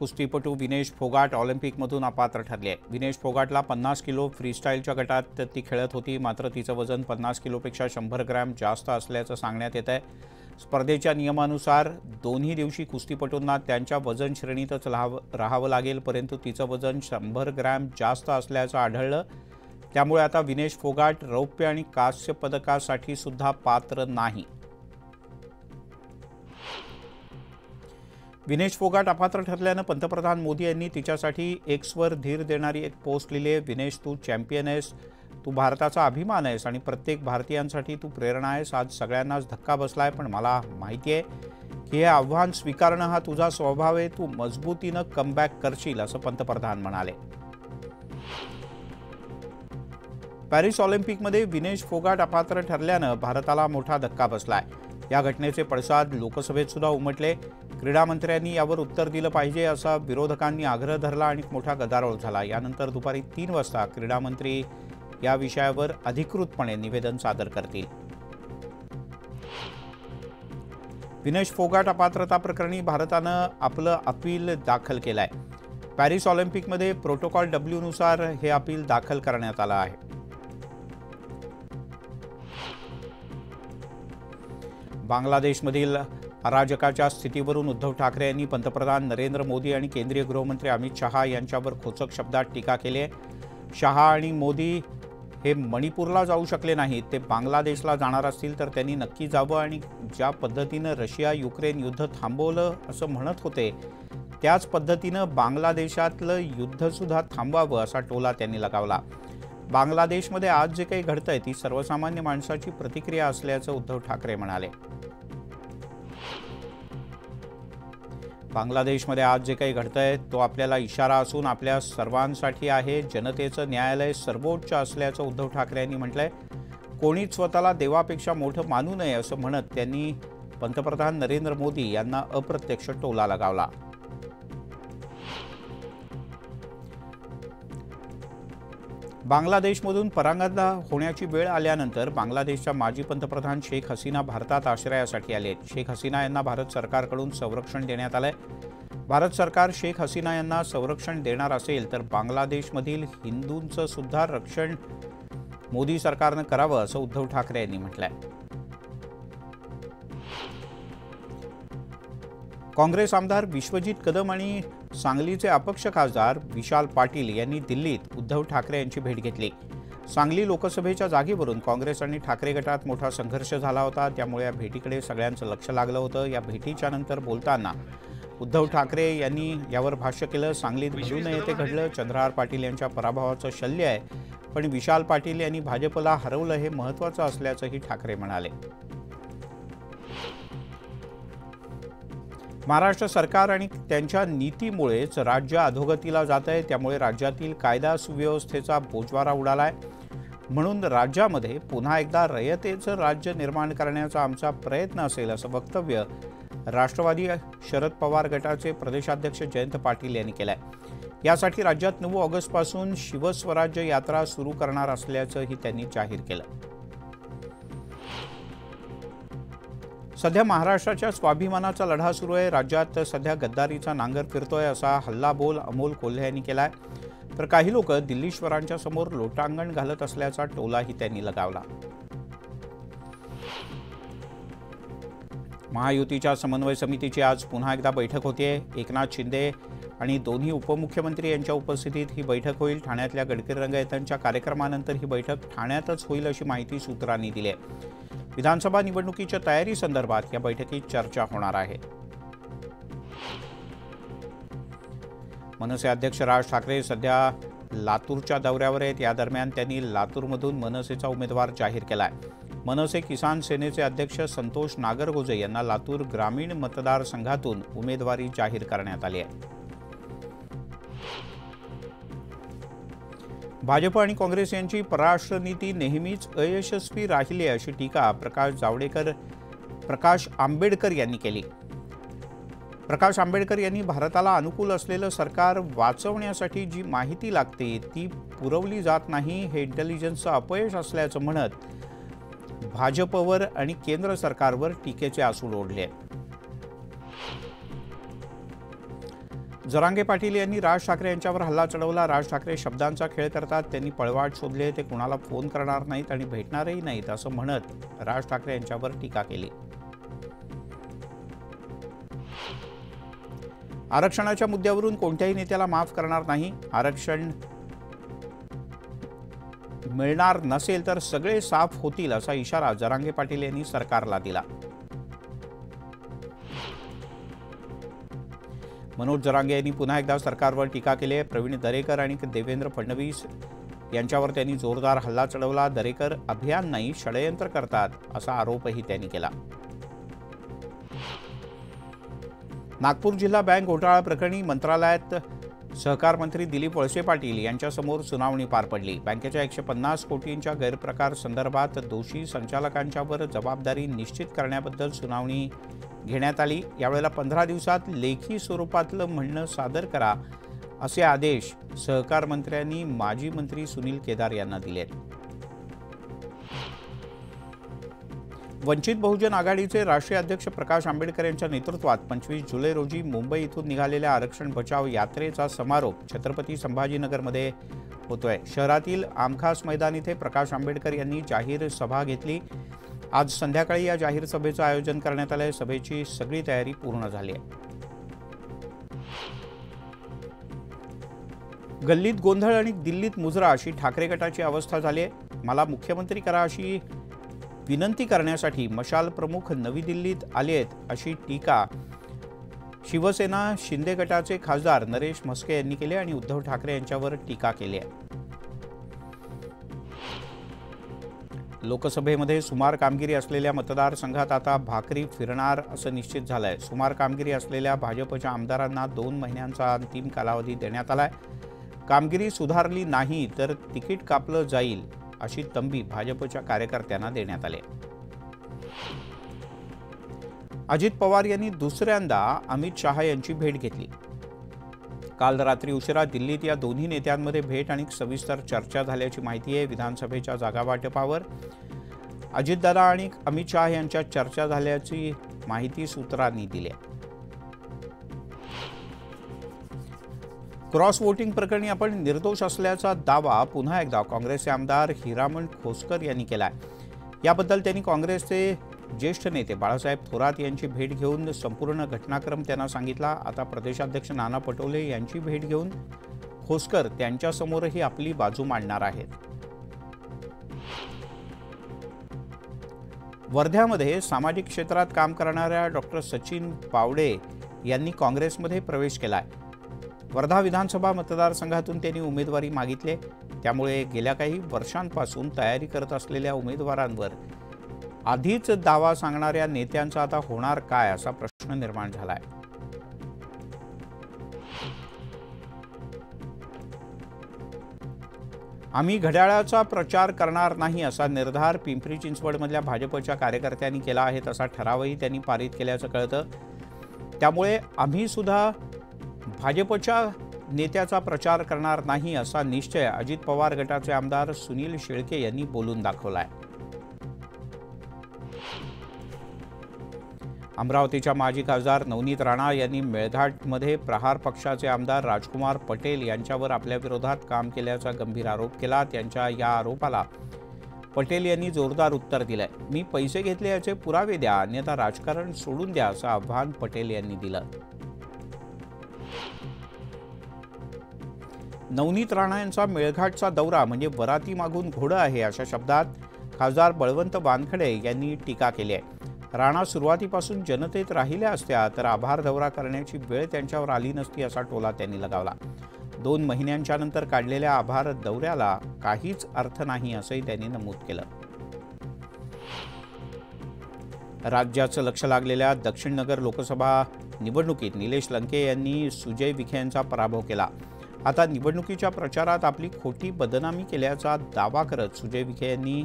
कुस्तीपटू विनेश फोगाट ऑलिम्पिकमधून अपात्र ठरली आहे। विनेश फोगाटला 50 किलो फ्रीस्टाईलच्या गटात ती खेळत होती, मात्र तिचं वजन 50 किलोपेक्षा 100 ग्रॅम जास्त असल्याचं सांगण्यात येत आहे। स्पर्धेच्या नियमानुसार दोन्ही दिवशी कुस्तीपटूंना त्यांच्या वजन श्रेणीतच राहावं लागेल, परंतु तिचं वजन 100 ग्रॅम जास्त असल्याचं आढळलं। त्यामुळे आता विनेश फोगाट रौप्य आणि कांस्य पदकासाठी सुद्धा पात्र नाही। विनेश फोगाट अपात्र ठरल्यानं पंतप्रधान मोदी यांनी तिच्यासाठी एक्सवर धीर देणारी एक पोस्ट लिहिली आहे। विनेश, तू चॅम्पियन आहेस, तू भारताचा अभिमान आहेस आणि प्रत्येक भारतीयांसाठी तू प्रेरणा आहेस। आज सगळ्यांनाच धक्का बसलाय, पण मला माहिती आहे की हे आव्हान स्वीकारणं हा तुझा स्वभाव आहे। तू मजबूतीनं कमबॅक करशील, असं पंतप्रधान म्हणाले। पॅरिस ऑलिम्पिकमध्ये विनेश फोगाट अपात्र ठरल्यानं भारताला मोठा धक्का बसलाय। या घटनेचे पडसाद लोकसभेत सुद्धा उमटले। क्रीडा मंत्र्यांनी यावर उत्तर दिलं पाहिजे असा विरोधकांनी आग्रह धरला आणि मोठा गदारोळ झाला। यानंतर दुपारी 3 वाजता क्रीडा मंत्री या विषयावर अधिकृतपणे निवेदन सादर करतील। विनेश फोगाट अपात्रता प्रकरणी भारतानं आपलं अपील दाखल केलंय। पॅरिस ऑलिम्पिकमध्ये प्रोटोकॉल W नुसार हे अपील दाखल करण्यात आलं आहे। बांगलादेशमधील अराजकाच्या स्थितीवरून उद्धव ठाकरे यांनी पंतप्रधान नरेंद्र मोदी आणि केंद्रीय गृहमंत्री अमित शहा यांच्यावर खोचक शब्दात टीका केली आहे। शहा आणि मोदी हे मणिपूरला जाऊ शकले नाहीत, ते बांगलादेशला जाणार असतील तर त्यांनी नक्की जावं आणि ज्या पद्धतीनं रशिया युक्रेन युद्ध थांबवलं असं म्हणत होते, त्याच पद्धतीनं बांगलादेशातलं युद्धसुद्धा थांबवावं असा टोला त्यांनी लगावला। बांगलादेशमध्ये आज जे काही घडतंय ती सर्वसामान्य माणसाची प्रतिक्रिया असल्याचं उद्धव ठाकरे म्हणाले। बांगलादेशमध्ये आज जे काही घडतंय तो आपल्याला इशारा असून आपल्या सर्वांसाठी आहे। जनतेचं न्यायालय सर्वोच्च असल्याचं उद्धव ठाकरे यांनी म्हटलंय। कोणीच स्वतःला देवापेक्षा मोठं मानू नये असं म्हणत त्यांनी पंतप्रधान नरेंद्र मोदी यांना अप्रत्यक्ष टोला लगावला। बांगलादेशमधून परांगदा होण्याची वेळ आल्यानंतर बांगलादेशच्या माजी पंतप्रधान शेख हसीना भारतात आश्रयासाठी आले। शेख हसीना यांना भारत सरकारकडून संरक्षण देण्यात आलंय। भारत सरकार शेख हसीना यांना संरक्षण देणार असेल तर बांगलादेशमधील हिंदूंचं सुद्धा रक्षण मोदी सरकारनं करावं असं उद्धव ठाकरे यांनी म्हटलंय। काँग्रेस आमदार विश्वजित कदम आणि सांगलीचे अपक्ष खासदार विशाल पाटील यांनी दिल्लीत उद्धव ठाकरे यांची भेट घेतली। सांगली लोकसभेच्या जागेवरून काँग्रेस आणि ठाकरे गटात मोठा संघर्ष झाला होता, त्यामुळे या भेटीकडे सगळ्यांचं लक्ष लागलं होतं। या भेटीच्या नंतर बोलताना उद्धव ठाकरे यांनी यावर भाष्य केलं। सांगलीत घडू नये ते घडलं, चंद्रहार पाटील यांच्या पराभवाचं शल्य आहे, पण विशाल पाटील यांनी भाजपला हरवलं हे महत्त्वाचं असल्याचंही ठाकरे म्हणाले। महाराष्ट्र सरकार आणि त्यांच्या नीतीमुळेच राज्य अधोगतीला जात आहे, त्यामुळे राज्यातील कायदा सुव्यवस्थेचा बोजवारा उडालाय। म्हणून राज्यामध्ये पुन्हा एकदा रयतेचं राज्य निर्माण करण्याचा आमचा प्रयत्न असेल असं वक्तव्य राष्ट्रवादी शरद पवार गटाचे प्रदेशाध्यक्ष जयंत पाटील यांनी केलंय। यासाठी राज्यात 9 ऑगस्टपासून शिवस्वराज्य यात्रा सुरू करणार असल्याचंही त्यांनी जाहीर केलं। सध्या महाराष्ट्राच्या स्वाभिमानाचा लढा सुरू आहे। राज्यात सध्या गद्दारीचा नांगर फिरतोय असा हल्लाबोल अमोल कोल्हे यांनी केलाय, तर काही लोक दिल्लीश्वरांच्या समोर लोटांगण घालत असल्याचा टोलाही त्यांनी लगावला। महायुतीच्या समन्वय समितीची आज पुन्हा एकदा बैठक होतीये। एकनाथ शिंदे आणि दोन्ही उपमुख्यमंत्री यांच्या उपस्थितीत ही बैठक होईल। ठाण्यातल्या गडकरी रंगयतांच्या कार्यक्रमानंतर ही बैठक ठाण्यातच होईल अशी माहिती सूत्रांनी दिली आहे। विधानसभा निवडणुकीच्या तयारी संदर्भात या बैठकीत चर्चा होणार आहे। मनसे अध्यक्ष राज ठाकरे सध्या लातूरच्या दौऱ्यावर आहेत। या दरम्यान त्यांनी लातूरमधून मनसेचा उमेदवार जाहीर केलाय। मनसे किसान सेनेचे अध्यक्ष संतोष नागरगोजे यांना लातूर ग्रामीण मतदारसंघातून उमेदवारी जाहीर करण्यात आली आहे। भाजप आणि काँग्रेस यांची परराष्ट्र नीती नेहमीच अयशस्वी राहिली आहे अशी टीका प्रकाश आंबेडकर यांनी केली। प्रकाश आंबेडकर यांनी भारताला अनुकूल असलेलं सरकार वाचवण्यासाठी जी माहिती लागते ती पुरवली जात नाही हे इंटेलिजन्सचं अपयश असल्याचं म्हणत भाजपवर आणि केंद्र सरकारवर टीकेचे आसूड ओढले। जरांगे पाटील यांनी राज ठाकरे यांच्यावर हल्ला चढवला. राज ठाकरे शब्दांचा खेळ करतात. त्यांनी पळवाट शोधले. ते कुणाला फोन करणार नाहीत आणि भेटणारही नाहीत असं म्हणत राज ठाकरे यांच्यावर टीका केली. आरक्षणाच्या मुद्द्यावरून कोणत्याही नेत्याला माफ करणार नाही. आरक्षण मिळणार नसेल तर सगळे साफ होतील असा इशारा जरांगे पाटील यांनी सरकारला दिला. मनोज जरांगे यांनी पुन्हा एकदा सरकारवर टीका केली आहे. प्रवीण दरेकर आणि देवेंद्र फडणवीस यांच्यावर त्यांनी जोरदार हल्ला चढवला. दरेकर अभियान नाही षडयंत्र करतात असा आरोपही त्यांनी केला. नागपूर जिल्हा बँक घोटाळा प्रकरणी मंत्रालयात सहकार मंत्री दिलीप वळसे पाटील यांच्यासमोर सुनावणी पार पडली. बँकेच्या 150 कोटींच्या गैरप्रकार संदर्भात दोषी संचालकांच्यावर जबाबदारी निश्चित करण्याबद्दल सुनावणी घेण्यात आली. यावेळेला 15 दिवसात लेखी स्वरूपातलं म्हणणं सादर करा असे आदेश सहकार मंत्र्यांनी माजी मंत्री सुनील केदार यांना दिले. वंचित बहुजन आघाडीचे राष्ट्रीय अध्यक्ष प्रकाश आंबेडकर यांच्या नेतृत्वात 25 जुलै रोजी मुंबई इथून निघालेल्या आरक्षण बचाव यात्रेचा समारोप छत्रपती संभाजीनगरमध्ये होतोय. शहरातील आमखास मैदान इथे प्रकाश आंबेडकर यांनी जाहीर सभा घेतली. आज संध्याकाळी या जाहीर सभेचं आयोजन करण्यात आलंय. सभेची सगळी तयारी पूर्ण झाली आहे. गल्लीत गोंधळ आणि दिल्लीत मुजरा अशी ठाकरे गटाची अवस्था झाली आहे. मला मुख्यमंत्री करा अशी विनंती करण्यासाठी मशाल प्रमुख नवी दिल्लीत आले आहेत अशी टीका शिवसेना शिंदे गटाचे खासदार नरेश म्हस्के यांनी केली आणि उद्धव ठाकरे यांच्यावर टीका केली आहे. लोकसभेमध्ये सुमार कामगिरी असलेल्या मतदारसंघात आता भाकरी फिरणार असं निश्चित झालंय. सुमार कामगिरी असलेल्या भाजपच्या आमदारांना 2 महिन्यांचा अंतिम कालावधी देण्यात आलाय. कामगिरी सुधारली नाही तर तिकीट कापलं जाईल अशी तंबी भाजपच्या कार्यकर्त्यांना देण्यात आली. अजित पवार यांनी दुसऱ्यांदा अमित शहा यांची भेट घेतली. काल रात्री उशिरा दिल्लीत या दोन्ही नेत्यांमध्ये भेट आणि सविस्तर चर्चा झाल्याची माहिती आहे. विधानसभेच्या जागावाटपावर अजितदादा आणि अमित शहा यांच्यात चर्चा झाल्याची माहिती सूत्रांनी दिली. क्रॉस वोटिंग प्रकरणी आपण निर्दोष असल्याचा दावा पुन्हा एकदा काँग्रेसचे आमदार हिरामण खोसकर यांनी केलाय. याबद्दल त्यांनी काँग्रेसचे ज्येष्ठ नेते बाळासाहेब थोरात यांची भेट घेऊन संपूर्ण घटनाक्रम त्यांना सांगितला. आता प्रदेशाध्यक्ष नाना पटोले यांची भेट घेऊन खोसकर त्यांच्यासमोरही आपली बाजू मांडणार आहेत. वर्ध्यामध्ये सामाजिक क्षेत्रात काम करणाऱ्या डॉक्टर सचिन पावडे यांनी काँग्रेसमध्ये प्रवेश केलाय. वर्धा विधानसभा मतदारसंघातून त्यांनी उमेदवारी मागितली. त्यामुळे गेल्या काही वर्षांपासून तयारी करत असलेल्या उमेदवारांवर आधीच दावा सांगणाऱ्या नेत्यांचा आता होणार काय असा प्रश्न निर्माण झालाय. आम्ही घड्याळाचा प्रचार करणार नाही असा निर्धार पिंपरी चिंचवडमधल्या भाजपच्या कार्यकर्त्यांनी केला आहे. तसा ठरावही त्यांनी पारित केल्याचं कळतं. त्यामुळे आम्ही सुद्धा भाजपच्या नेत्याचा प्रचार करणार नाही असा निश्चय अजित पवार गटाचे आमदार सुनील शेळके यांनी बोलून दाखवलाय. अमरावतीच्या माजी खासदार नवनीत राणा यांनी मेळघाटमध्ये प्रहार पक्षाचे आमदार राजकुमार पटेल यांच्यावर आपल्या विरोधात काम केल्याचा गंभीर आरोप केला. त्यांच्या या आरोपाला पटेल यांनी जोरदार उत्तर दिलंय. मी पैसे घेतले याचे पुरावे द्या, अन्यथा राजकारण सोडून द्या असं आव्हान पटेल यांनी दिलं. नवनीत राणा यांचा मेळघाटचा दौरा म्हणजे वराती मागून घोडं आहे अशा शब्दात खासदार बळवंत वानखडे यांनी टीका केली आहे. राणा सुरुवातीपासून जनतेत राहिल्या असत्या तर आभार दौरा करण्याची वेळ त्यांच्यावर आली नसती असा टोला त्यांनी लगावला. 2 महिन्यांच्या नंतर काढलेल्या आभार दौऱ्याला काहीच अर्थ नाही असंही त्यांनी नमूद केलं. राज्याचं लक्ष लागलेल्या दक्षिण नगर लोकसभा निवडणुकीत निलेश लंके यांनी सुजय विखे यांचा पराभव केला. आता निवडणुकीच्या प्रचारात आपली खोटी बदनामी केल्याचा दावा करत सुजय विखे यांनी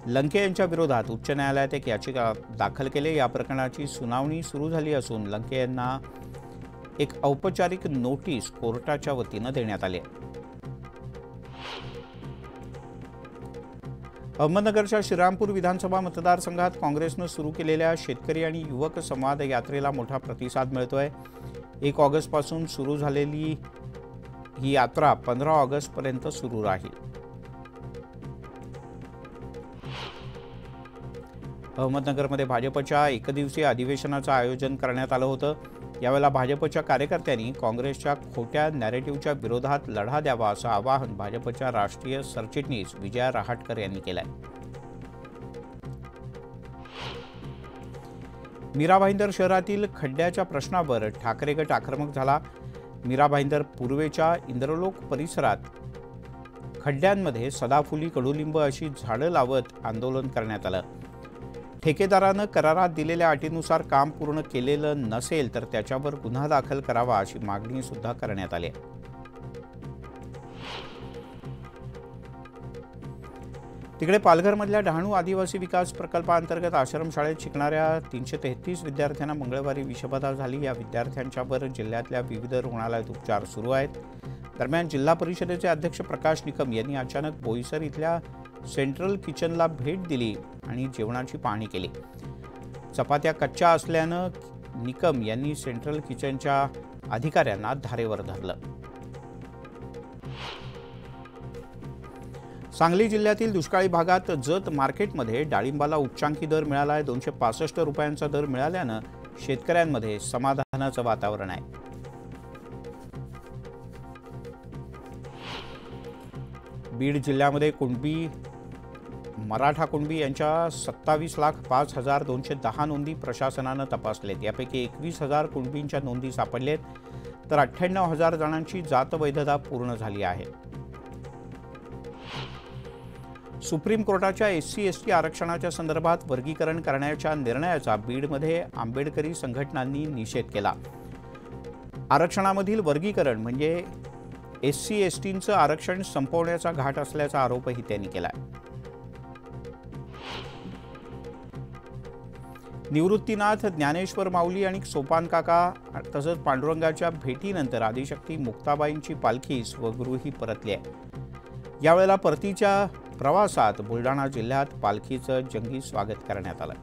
लंके यांच्या विरोधात उच्च न्यायालयात एक याचिका दाखल केली. या प्रकरणाची सुनावणी सुरू झाली असून लंके यांना एक औपचारिक नोटीस कोर्टाच्या वतीनं देण्यात आली. अहमदनगरच्या श्रीरामपूर विधानसभा मतदारसंघात काँग्रेसनं सुरू केलेल्या शेतकरी आणि युवक संवाद यात्रेला मोठा प्रतिसाद मिळतोय. 1 ऑगस्टपासून सुरू झालेली ही यात्रा 15 ऑगस्टपर्यंत सुरू राहील. अहमदनगरमध्ये भाजपच्या एकदिवसीय अधिवेशनाचं आयोजन करण्यात आलं होतं. यावेळेला भाजपच्या कार्यकर्त्यांनी काँग्रेसच्या खोट्या नॅरेटिव्हच्या विरोधात लढा द्यावा असं आवाहन भाजपच्या राष्ट्रीय सरचिटणीस विजया रहाटकर यांनी केलंय. मीरा भाईंदर शहरातील खड्ड्याच्या प्रश्नावर ठाकरे गट आक्रमक झाला. मीरा भाईंदर पूर्वेच्या इंद्रलोक परिसरात खड्ड्यांमध्ये सदाफुली, कडुलिंब अशी झाडं लावत आंदोलन करण्यात आलं. ठेकेदारानं करारात दिलेल्या अटीनुसार काम पूर्ण केलेलं नसेल तर त्याच्यावर गुन्हा दाखल करावा अशी मागणी सुद्धा करण्यात आली. तिकडे पालघरमधल्या डहाणू आदिवासी विकास प्रकल्पाअंतर्गत आश्रमशाळेत शिकणाऱ्या 333 विद्यार्थ्यांना मंगळवारी विषबाधा झाली. या विद्यार्थ्यांच्यावर जिल्ह्यातल्या विविध रुग्णालयात उपचार सुरू आहेत. दरम्यान जिल्हा परिषदेचे अध्यक्ष प्रकाश निकम यांनी अचानक बोईसर इथल्या सेंट्रल किचनला भेट दिली आणि जेवणाची पाहणी केली. चपात्या कच्च्या असल्यानं निकम यांनी सेंट्रल किचनच्या अधिकाऱ्यांना धारेवर धरलं. सांगली जिल्ह्यातील दुष्काळी भागात जत मार्केटमध्ये डाळिंबाला उच्चांकी दर मिळाला आहे. 265 रुपयांचा दर मिळाल्यानं शेतकऱ्यांमध्ये समाधानाचं वातावरण आहे. बीड जिल्ह्यामध्ये मराठा कुणबी यांच्या 27,05,210 नोंदी प्रशासनानं तपासलेत. यापैकी 21,000 कुणबींच्या नोंदी सापडलेत तर 98,000 जणांची जात वैधता पूर्ण झाली आहे. सुप्रीम कोर्टाच्या SC/ST आरक्षणाच्या संदर्भात वर्गीकरण करण्याच्या निर्णयाचा बीडमध्ये आंबेडकरी संघटनांनी निषेध केला. आरक्षणामधील वर्गीकरण म्हणजे SC/STंचं आरक्षण संपवण्याचा घाट असल्याचा आरोपही त्यांनी केला. निवृत्तीनाथ, ज्ञानेश्वर माऊली आणि सोपान काका तसंच पांडुरंगाच्या भेटीनंतर आदिशक्ती मुक्ताबाईंची पालखी स्वगृही परतली आहे. यावेळेला परतीच्या प्रवासात बुलढाणा जिल्ह्यात पालखीचं जंगी स्वागत करण्यात आलं.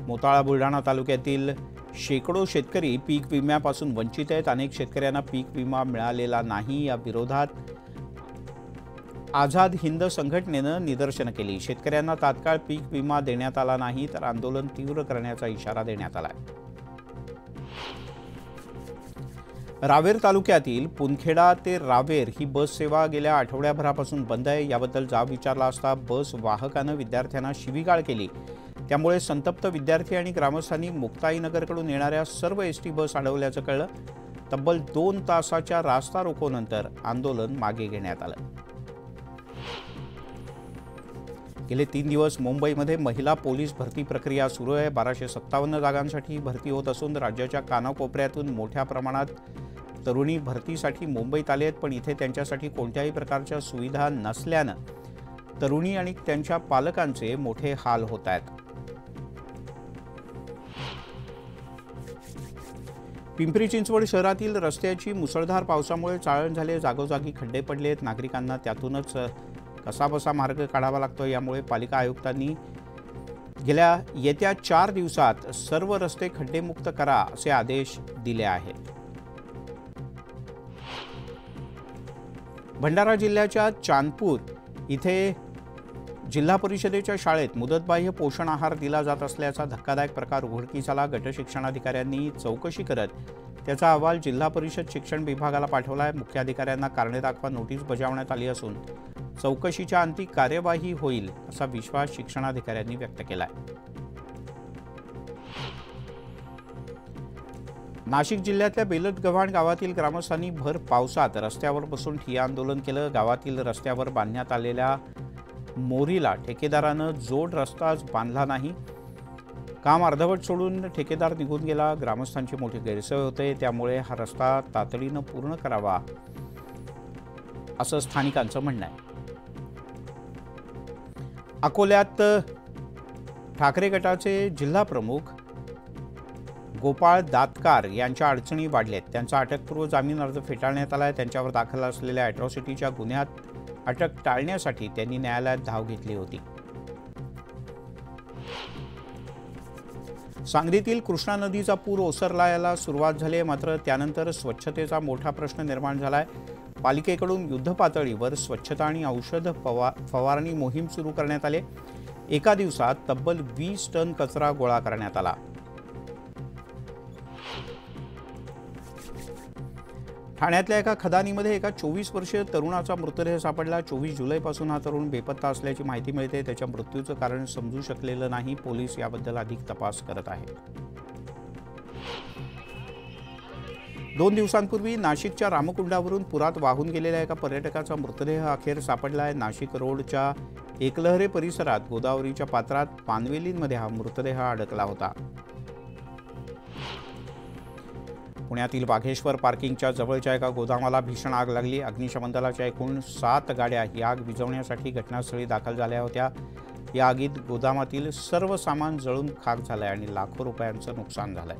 मोताळा बुलढाणा तालुक्यातील शेकडो शेतकरी पीक विम्यापासून वंचित आहेत. अनेक शेतकऱ्यांना पीक विमा मिळालेला नाही. या विरोधात आझाद हिंद संघटनेनं निदर्शनं केली. शेतकऱ्यांना तात्काळ पीक विमा देण्यात आला नाही तर आंदोलन तीव्र करण्याचा इशारा देण्यात आला. रावेर तालुक्यातील पुनखेडा ते रावेर ही बस सेवा गेल्या आठवड्याभरापासून बंद आहे. याबद्दल जाब विचारला असता बस वाहकानं विद्यार्थ्यांना शिवीगाळ केली. त्यामुळे संतप्त विद्यार्थी आणि ग्रामस्थांनी मुक्ताईनगरकडून येणाऱ्या सर्व ST बस अडवल्याचं कळलं. तब्बल 2 तासाच्या रास्ता रोकोनंतर आंदोलन मागे घेण्यात आलं. गेले 3 दिवस मुंबईमध्ये महिला पोलीस भरती प्रक्रिया सुरू आहे. 1257 जागांसाठी भरती होत असून राज्याच्या कानाकोपऱ्यातून मोठ्या प्रमाणात तरुणी भरतीसाठी मुंबईत आले आहेत. पण इथे त्यांच्यासाठी कोणत्याही प्रकारच्या सुविधा नसल्यानं तरुणी आणि त्यांच्या पालकांचे मोठे हाल होत आहेत. पिंपरी चिंचवड शहरातील रस्त्याची मुसळधार पावसामुळे चाळण झाले. जागोजागी खड्डे पडलेत. नागरिकांना त्यातूनच कसाबसा मार्ग काढावा लागतो. यामुळे पालिका आयुक्तांनी येत्या 4 दिवसात सर्व रस्ते खड्डेमुक्त करा असे आदेश दिले आहेत. भंडारा जिल्ह्याच्या चांदपूर इथे जिल्हा परिषदेच्या शाळेत मुदतबाह्य पोषण आहार दिला जात असल्याचा धक्कादायक प्रकार उघडकीस आला. गट शिक्षणाधिकाऱ्यांनी चौकशी करत त्याचा अहवाल जिल्हा परिषद शिक्षण विभागाला पाठवला आहे. मुख्याधिकाऱ्यांना कारणे दाखवा नोटीस बजावण्यात आली असून चौकशीच्या अंती कार्यवाही होईल असा विश्वास शिक्षणाधिकाऱ्यांनी व्यक्त केला आहे. नाशिक जिल्ह्यातल्या बेलदगव्हाण गावातील ग्रामस्थांनी भर पावसात रस्त्यावर बसून ठिय्या आंदोलन केलं. गावातील रस्त्यावर बांधण्यात आलेल्या मोरीला ठेकेदारानं जोड रस्ताच बांधला नाही. काम अर्धवट सोडून ठेकेदार निघून गेला. ग्रामस्थांची मोठी गैरसोय होते. त्यामुळे हा रस्ता तातडीनं पूर्ण करावा असं स्थानिकांचं म्हणणं आहे. अकोल्यात ठाकरे गटाचे जिल्हा प्रमुख गोपाळ दातकार यांच्या अडचणी वाढल्यात. त्यांचा अटकपूर्व जामीन अर्ज फेटाळण्यात आला आहे. त्यांच्यावर दाखल असलेल्या अॅट्रॉसिटीच्या गुन्ह्यात अटक टाळण्यासाठी त्यांनी न्यायालयात धाव घेतली होती. सांगलीतील कृष्णा नदीचा पूर ओसरलायला सुरुवात झाली आहे, मात्र त्यानंतर स्वच्छतेचा मोठा प्रश्न निर्माण झाला आहे। पालिकेकडून युद्धपातळीवर स्वच्छता आणि औषध फवारणी मोहीम सुरू करण्यात आली। एका दिवसात तब्बल 20 टन कचरा गोळा करण्यात आला। ठाण्यातल्या एका खदानीमध्ये एका 24 वर्षीय तरुणाचा मृतदेह सापडला। 24 जुलैपासून हा तरुण बेपत्ता असल्याची माहिती मिळते। त्याच्या मृत्यूचं कारण समजू शकलेलं नाही। पोलीस याबद्दल अधिक तपास करत आहेत। 2 दिवसांपूर्वी नाशिकच्या रामकुंडावरून पुरात वाहून गेलेल्या एका पर्यटकाचा मृतदेह अखेर सापडला आहे। नाशिक रोडच्या एकलहरे परिसरात गोदावरीच्या पात्रात पानवेलींमध्ये हा मृतदेह अडकला होता। पुण्यातील वाघेश्वर पार्किंगच्या जवळच्या एका गोदामाला भीषण आग लागली। अग्निशमन दलाच्या एकूण 7 गाड्या ही आग विझवण्यासाठी घटनास्थळी दाखल झाल्या होत्या। या आगीत गोदामातील सर्व सामान जळून खाक झालंय आणि लाखो रुपयांचं नुकसान झालंय।